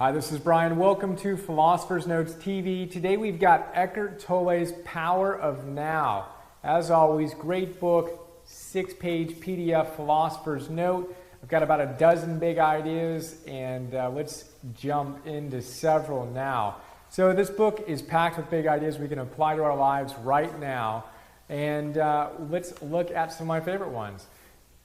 Hi, this is Brian. Welcome to Philosopher's Notes TV. Today we've got Eckhart Tolle's Power of Now. As always, great book, 6-page PDF Philosopher's Note. I've got about a dozen big ideas, and let's jump into several now. So this book is packed with big ideas we can apply to our lives right now. And let's look at some of my favorite ones.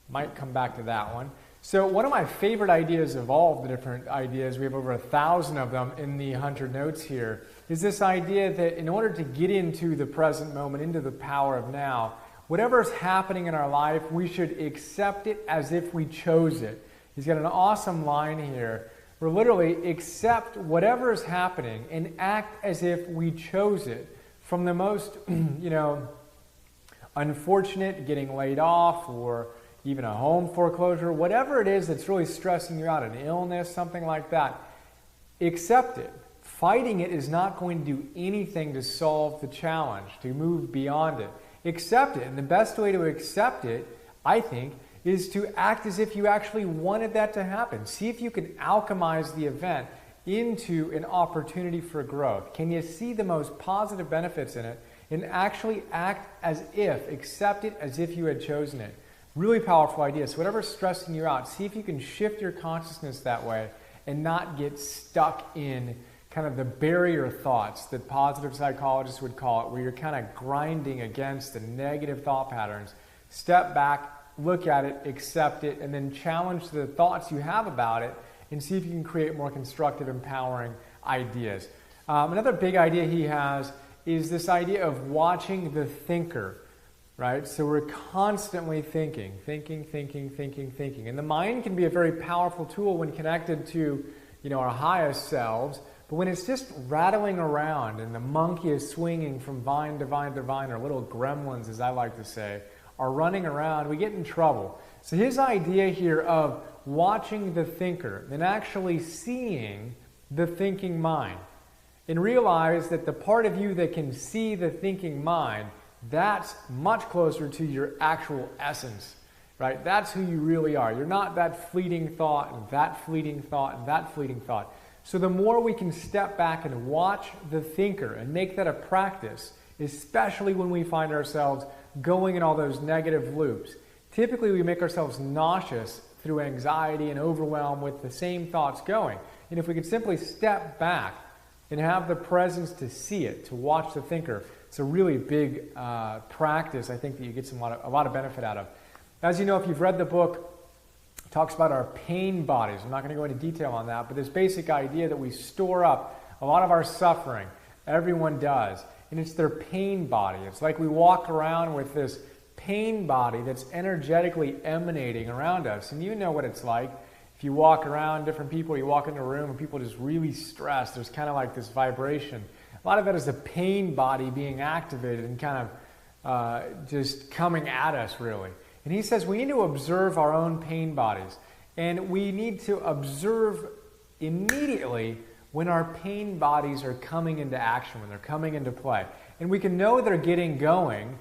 Might come back to that one. So one of my favorite ideas of all of the different ideas, we have over 1,000 of them in the 100 notes here, is this idea that in order to get into the present moment, into the power of now, whatever is happening in our life, we should accept it as if we chose it. He's got an awesome line here where literally accept whatever is happening and act as if we chose it. From the most, unfortunate, getting laid off, or even a home foreclosure, whatever it is that's really stressing you out, an illness, something like that, accept it. Fighting it is not going to do anything to solve the challenge, to move beyond it. Accept it. And the best way to accept it, I think, is to act as if you actually wanted that to happen. See if you can alchemize the event into an opportunity for growth. Can you see the most positive benefits in it and actually act as if, accept it as if you had chosen it? Really powerful idea. So whatever's stressing you out, see if you can shift your consciousness that way and not get stuck in kind of the barrier thoughts that positive psychologists would call it, where you're kind of grinding against the negative thought patterns. Step back, look at it, accept it, and then challenge the thoughts you have about it and see if you can create more constructive, empowering ideas. Another big idea he has is this idea of watching the thinker. Right? So we're constantly thinking. And the mind can be a very powerful tool when connected to, our highest selves. But when it's just rattling around and the monkey is swinging from vine to vine to vine, or little gremlins, as I like to say, are running around, we get in trouble. So his idea here of watching the thinker and actually seeing the thinking mind, and realize that the part of you that can see the thinking mind, that's much closer to your actual essence, right? That's who you really are. You're not that fleeting thought and that fleeting thought and that fleeting thought. So the more we can step back and watch the thinker and make that a practice, especially when we find ourselves going in all those negative loops. Typically we make ourselves nauseous through anxiety and overwhelm with the same thoughts going. And if we could simply step back and have the presence to see it, to watch the thinker, it's a really big practice, I think, that you get a lot of benefit out of. As you know, if you've read the book, it talks about our pain bodies. I'm not going to go into detail on that, but this basic idea that we store up a lot of our suffering. Everyone does. And it's their pain body. It's like we walk around with this pain body that's energetically emanating around us. And you know what it's like. If you walk around different people, you walk into a room and people are just really stressed, there's kind of like this vibration. A lot of that is the pain body being activated and kind of just coming at us, really. And he says we need to observe our own pain bodies. And we need to observe immediately when our pain bodies are coming into action, when they're coming into play. And we can know they're getting going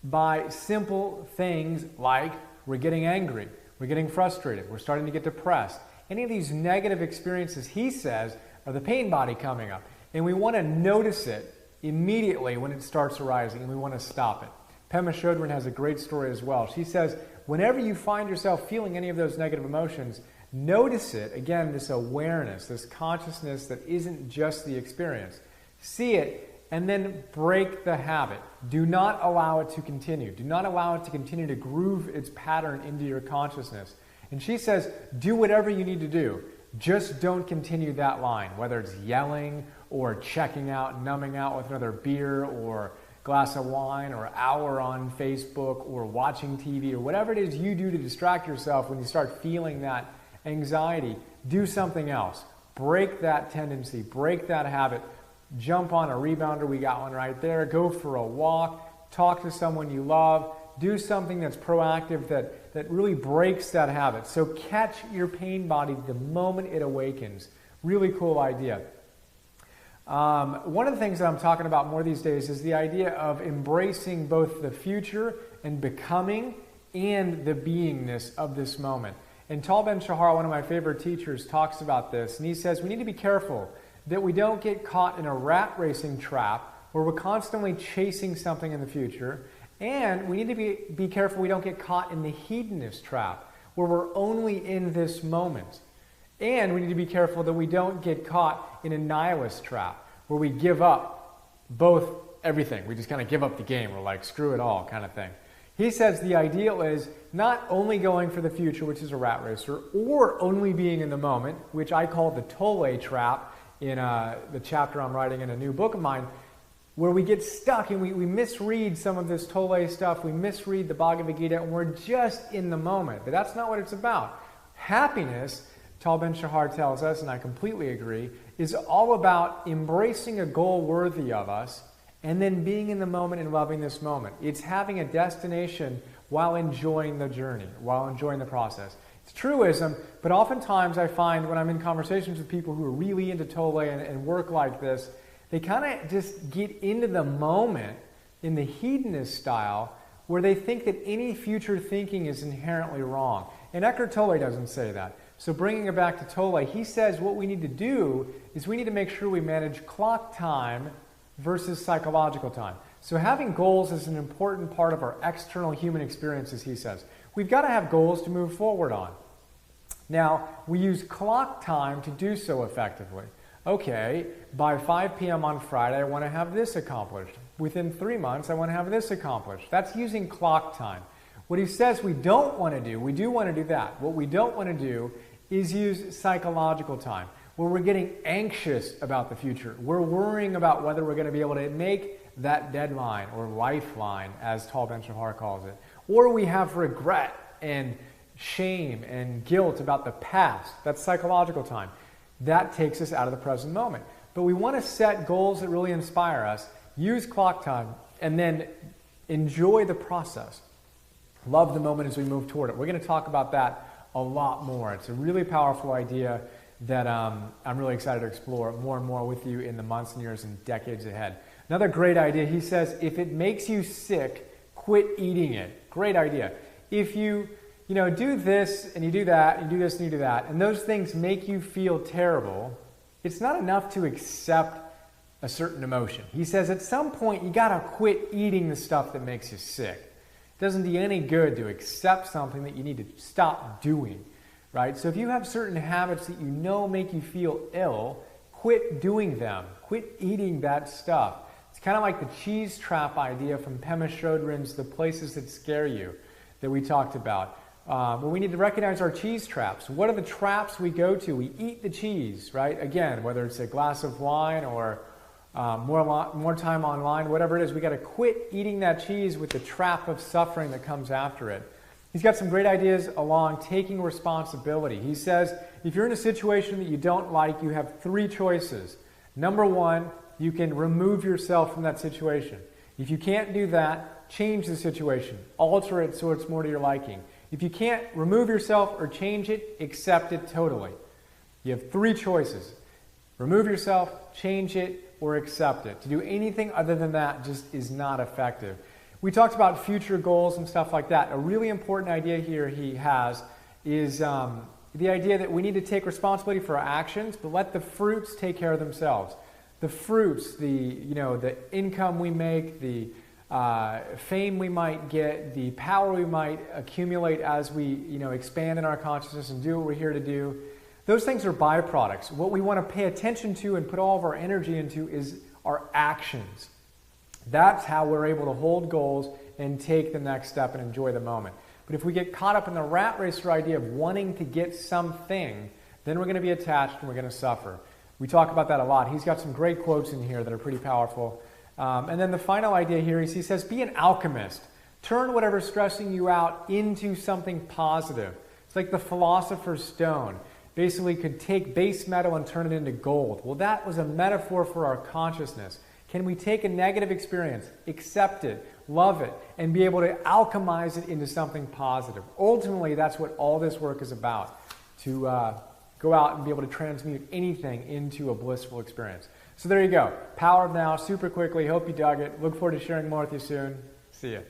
by simple things like we're getting angry, we're getting frustrated, we're starting to get depressed. Any of these negative experiences, he says, are the pain body coming up. And we want to notice it immediately when it starts arising, and we want to stop it. Pema Chodron has a great story as well. She says, whenever you find yourself feeling any of those negative emotions, notice it. Again, this awareness, this consciousness that isn't just the experience. See it, and then break the habit. Do not allow it to continue. Do not allow it to continue to groove its pattern into your consciousness. And she says, do whatever you need to do. Just don't continue that line, whether it's yelling or checking out, numbing out with another beer or glass of wine or hour on Facebook or watching TV or whatever it is you do to distract yourself when you start feeling that anxiety. Do something else. Break that tendency, break that habit. Jump on a rebounder, we got one right there. Go for a walk, talk to someone you love. Do something that's proactive that really breaks that habit. So catch your pain body the moment it awakens. Really cool idea. One of the things that I'm talking about more these days is the idea of embracing both the future and becoming and the beingness of this moment. And Tal Ben-Shahar, one of my favorite teachers, talks about this, and he says we need to be careful that we don't get caught in a rat racing trap where we're constantly chasing something in the future, and we need to be careful we don't get caught in the hedonist trap where we're only in this moment. And we need to be careful that we don't get caught in a nihilist trap where we give up both everything. We just kind of give up the game. We're like, screw it all kind of thing. He says the ideal is not only going for the future, which is a rat racer, or only being in the moment, which I call the Tolle trap in the chapter I'm writing in a new book of mine, where we get stuck and we misread some of this Tolle stuff, we misread the Bhagavad Gita, and we're just in the moment. But that's not what it's about. Happiness, Tal Ben-Shahar tells us, and I completely agree, is all about embracing a goal worthy of us and then being in the moment and loving this moment. It's having a destination while enjoying the journey, while enjoying the process. It's truism, but oftentimes I find when I'm in conversations with people who are really into Tolle and work like this, they kind of just get into the moment in the hedonist style where they think that any future thinking is inherently wrong. And Eckhart Tolle doesn't say that. So bringing it back to Tolle, he says what we need to do is we need to make sure we manage clock time versus psychological time. So having goals is an important part of our external human experiences, he says. We've got to have goals to move forward on. Now, we use clock time to do so effectively. Okay, by 5 p.m. on Friday, I want to have this accomplished. Within 3 months, I want to have this accomplished. That's using clock time. What he says we don't want to do, we do want to do that. What we don't want to do is use psychological time, where we're getting anxious about the future. We're worrying about whether we're going to be able to make that deadline or lifeline, as Tal Ben-Shahar calls it. Or we have regret and shame and guilt about the past. That's psychological time. That takes us out of the present moment. But we want to set goals that really inspire us, use clock time, and then enjoy the process. Love the moment as we move toward it. We're going to talk about that a lot more. It's a really powerful idea that I'm really excited to explore more and more with you in the months and years and decades ahead. Another great idea, he says, if it makes you sick, quit eating it. Great idea. If you do this and you do that, and you do this and you do that, and those things make you feel terrible, it's not enough to accept a certain emotion. He says at some point you gotta quit eating the stuff that makes you sick. It doesn't do you any good to accept something that you need to stop doing, right? So if you have certain habits that you know make you feel ill, quit doing them. Quit eating that stuff. It's kind of like the cheese trap idea from Pema Chodron's The Places That Scare You that we talked about. Well, we need to recognize our cheese traps. What are the traps we go to? We eat the cheese, right? Again, whether it's a glass of wine or more time online, whatever it is, we got to quit eating that cheese with the trap of suffering that comes after it. He's got some great ideas along taking responsibility. He says, if you're in a situation that you don't like, you have 3 choices. Number 1, you can remove yourself from that situation. If you can't do that, change the situation. Alter it so it's more to your liking. If you can't remove yourself or change it, accept it totally. You have 3 choices. Remove yourself, change it, or accept it. To do anything other than that just is not effective. We talked about future goals and stuff like that. A really important idea here he has is the idea that we need to take responsibility for our actions, but let the fruits take care of themselves. The fruits, the income we make, the fame we might get, the power we might accumulate as we expand in our consciousness and do what we're here to do, those things are byproducts. What we want to pay attention to and put all of our energy into is our actions. That's how we're able to hold goals and take the next step and enjoy the moment. But if we get caught up in the rat racer idea of wanting to get something, then we're going to be attached and we're going to suffer. We talk about that a lot. He's got some great quotes in here that are pretty powerful. And then the final idea here is he says, be an alchemist. Turn whatever's stressing you out into something positive. It's like the philosopher's stone. Basically could take base metal and turn it into gold. Well, that was a metaphor for our consciousness. Can we take a negative experience, accept it, love it, and be able to alchemize it into something positive? Ultimately, that's what all this work is about, to go out and be able to transmute anything into a blissful experience. So there you go. Power of Now, super quickly. Hope you dug it. Look forward to sharing more with you soon. See ya.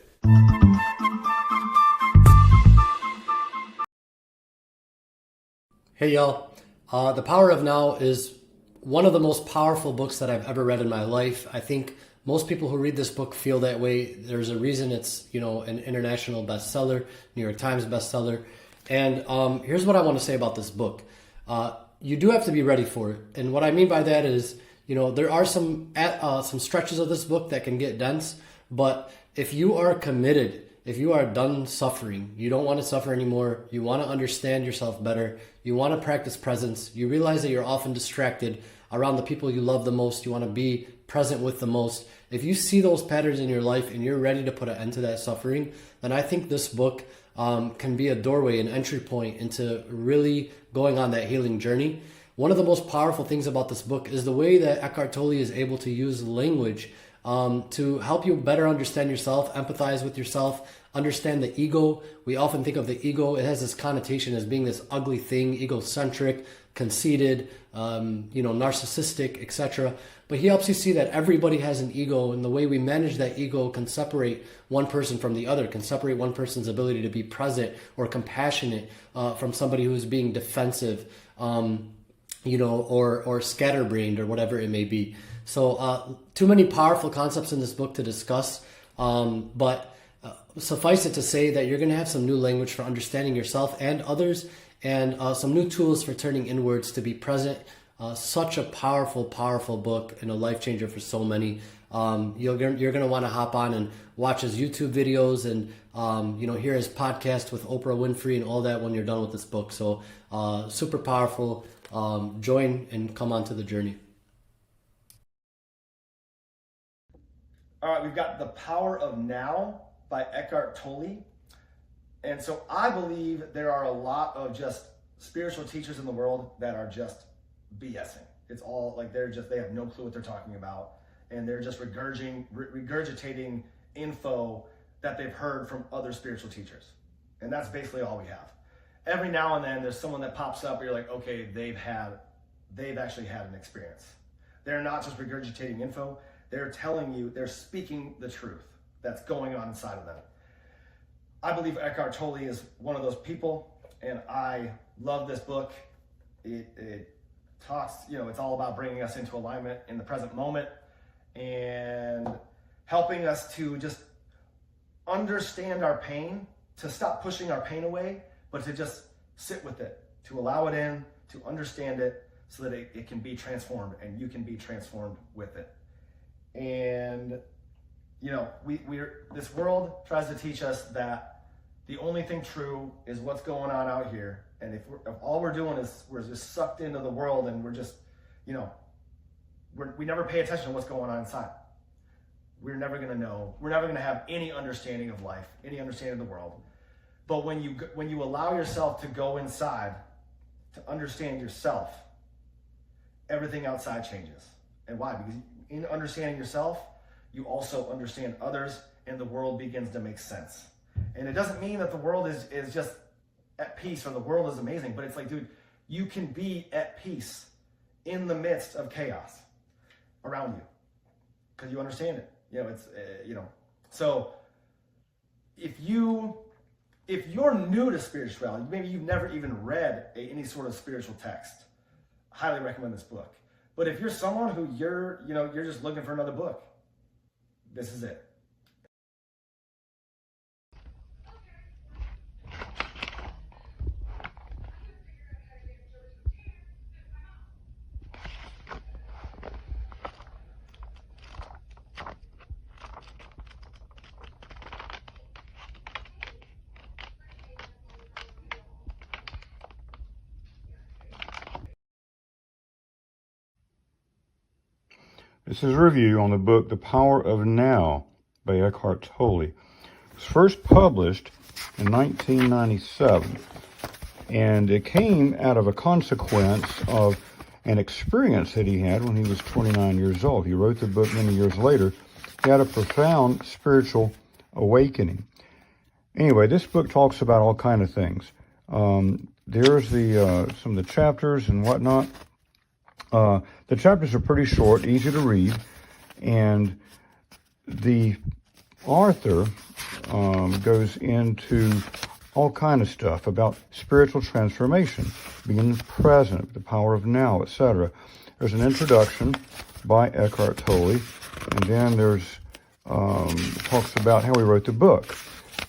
Hey y'all, The Power of Now is one of the most powerful books that I've ever read in my life. I think most people who read this book feel that way. There's a reason it's, an international bestseller, New York Times bestseller. And here's what I want to say about this book. You do have to be ready for it. And what I mean by that is, there are some stretches of this book that can get dense, but if you are committed, if you are done suffering, you don't want to suffer anymore, you want to understand yourself better, you want to practice presence, you realize that you're often distracted around the people you love the most, you want to be present with the most. If you see those patterns in your life and you're ready to put an end to that suffering, then I think this book can be a doorway, an entry point into really going on that healing journey. One of the most powerful things about this book is the way that Eckhart Tolle is able to use language to help you better understand yourself, empathize with yourself, understand the ego. We often think of the ego, it has this connotation as being this ugly thing, egocentric, conceited, narcissistic, etc. But he helps you see that everybody has an ego, and the way we manage that ego can separate one person from the other, can separate one person's ability to be present or compassionate from somebody who is being defensive, or scatterbrained or whatever it may be. So too many powerful concepts in this book to discuss, but suffice it to say that you're going to have some new language for understanding yourself and others, and some new tools for turning inwards to be present. Such a powerful, powerful book and a life changer for so many. You're going to want to hop on and watch his YouTube videos and hear his podcast with Oprah Winfrey and all that when you're done with this book. So super powerful. Join and come on to the journey. All right, we've got The Power of Now by Eckhart Tolle. And so I believe there are a lot of just spiritual teachers in the world that are just BSing. It's all like they have no clue what they're talking about. And they're just regurgitating info that they've heard from other spiritual teachers. And that's basically all we have. Every now and then there's someone that pops up where you're like, okay, they've actually had an experience. They're not just regurgitating info. They're telling you, they're speaking the truth that's going on inside of them. I believe Eckhart Tolle is one of those people, and I love this book. It talks, it's all about bringing us into alignment in the present moment and helping us to just understand our pain, to stop pushing our pain away, but to just sit with it, to allow it in, to understand it so that it can be transformed and you can be transformed with it. And this world tries to teach us that the only thing true is what's going on out here, and if all we're doing is we're just sucked into the world and we're just we never pay attention to what's going on inside, we're never going to know, we're never going to have any understanding of life, any understanding of the world. But when you allow yourself to go inside to understand yourself, everything outside changes. And why? Because in understanding yourself, you also understand others, and the world begins to make sense. And it doesn't mean that the world is just at peace or the world is amazing, but it's like, dude, you can be at peace in the midst of chaos around you because you understand it. So if you're new to spirituality, maybe you've never even read any sort of spiritual text, I highly recommend this book. But if you're someone who you're just looking for another book, this is it. This is a review on the book The Power of Now by Eckhart Tolle. It was first published in 1997, and it came out of a consequence of an experience that he had when he was 29 years old. He wrote the book many years later. He had a profound spiritual awakening. Anyway, this book talks about all kinds of things. There's some of the chapters and whatnot. The chapters are pretty short, easy to read, and the author goes into all kind of stuff about spiritual transformation, being in the present, the power of now, etc. There's an introduction by Eckhart Tolle, and then there's talks about how he wrote the book.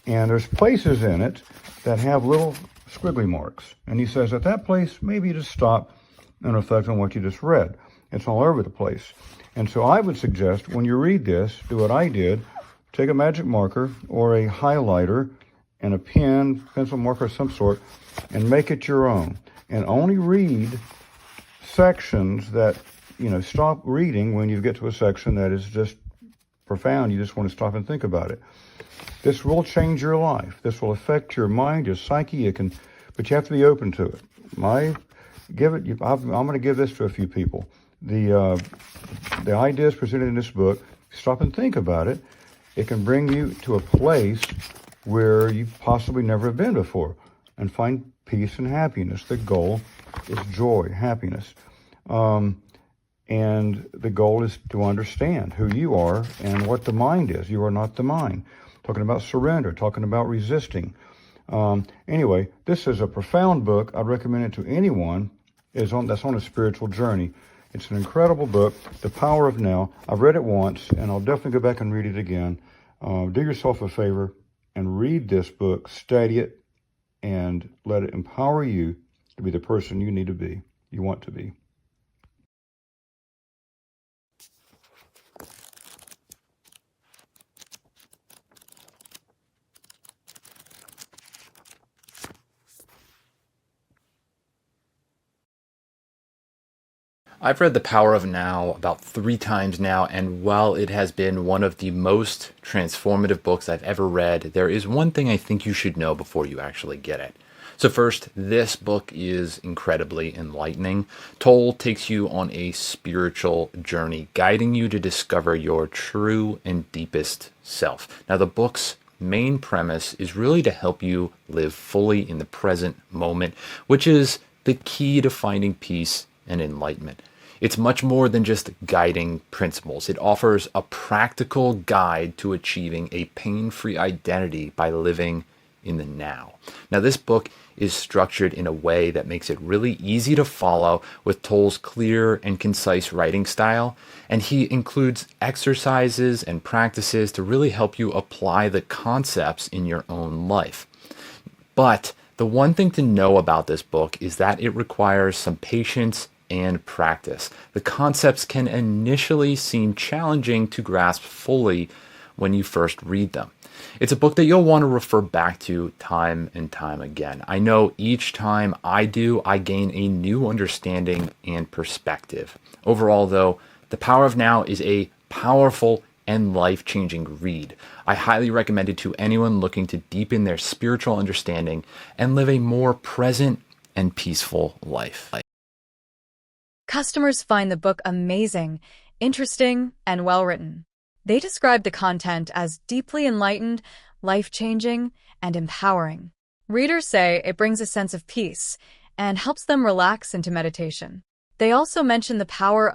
And there's places in it that have little squiggly marks. And he says at that place, maybe you just stop and reflect on what you just read. It's all over the place. And so I would suggest when you read this, do what I did, take a magic marker or a highlighter and a pen, pencil marker of some sort, and make it your own. And only read sections that, stop reading when you get to a section that is just profound. You just want to stop and think about it. This will change your life. This will affect your mind, your psyche. But you have to be open to it. I'm going to give this to a few people. The ideas presented in this book, stop and think about it. It can bring you to a place where you possibly never have been before and find peace and happiness. The goal is joy, happiness. And the goal is to understand who you are and what the mind is. You are not the mind. Talking about surrender, talking about resisting. Anyway, this is a profound book. I'd recommend it to anyone that's on a spiritual journey. It's an incredible book, The Power of Now. I've read it once, and I'll definitely go back and read it again. Do yourself a favor and read this book, study it, and let it empower you to be the person you need to be, you want to be. I've read The Power of Now about 3 times now, and while it has been one of the most transformative books I've ever read, there is one thing I think you should know before you actually get it. So first, this book is incredibly enlightening. Tolle takes you on a spiritual journey, guiding you to discover your true and deepest self. Now, the book's main premise is really to help you live fully in the present moment, which is the key to finding peace and enlightenment. It's much more than just guiding principles. It offers a practical guide to achieving a pain-free identity by living in the now. Now, this book is structured in a way that makes it really easy to follow with Tolle's clear and concise writing style, and he includes exercises and practices to really help you apply the concepts in your own life. But the one thing to know about this book is that it requires some patience and practice. The concepts can initially seem challenging to grasp fully when you first read them. It's a book that you'll want to refer back to time and time again. I know each time I do, I gain a new understanding and perspective. Overall, though, The Power of Now is a powerful and life-changing read. I highly recommend it to anyone looking to deepen their spiritual understanding and live a more present and peaceful life. Customers find the book amazing, interesting, and well-written. They describe the content as deeply enlightened, life-changing, and empowering. Readers say it brings a sense of peace and helps them relax into meditation. They also mention the power